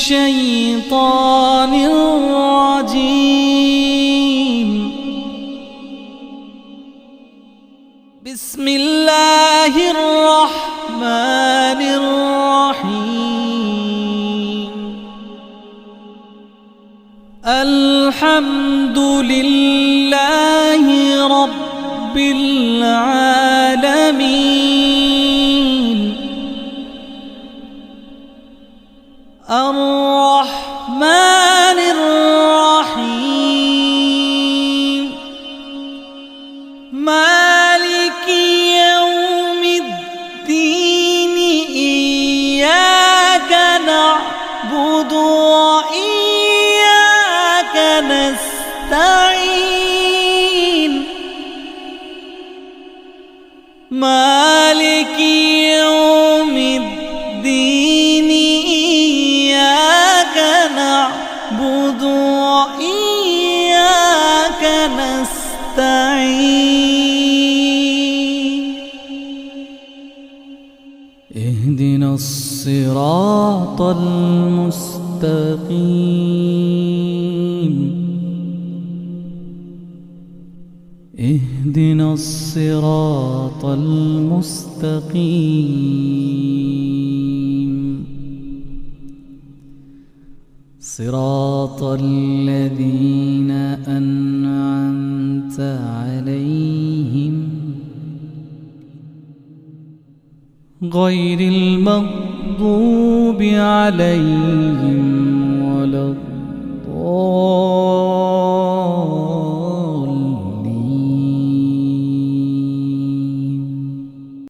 الشيطان الرجيم. بسم الله الرحمن الرحيم. الحمد لله رب العالمين. الرحمن الرحيم. مالك يوم الدين. إياك نعبد وإياك نستعين. مالك يوم الدين. إياك نعبد وإياك نستعين. اهدنا الصراط المستقيم. اهدنا الصراط المستقيم. صراط الذين أنعمت عليهم غير المغضوب عليهم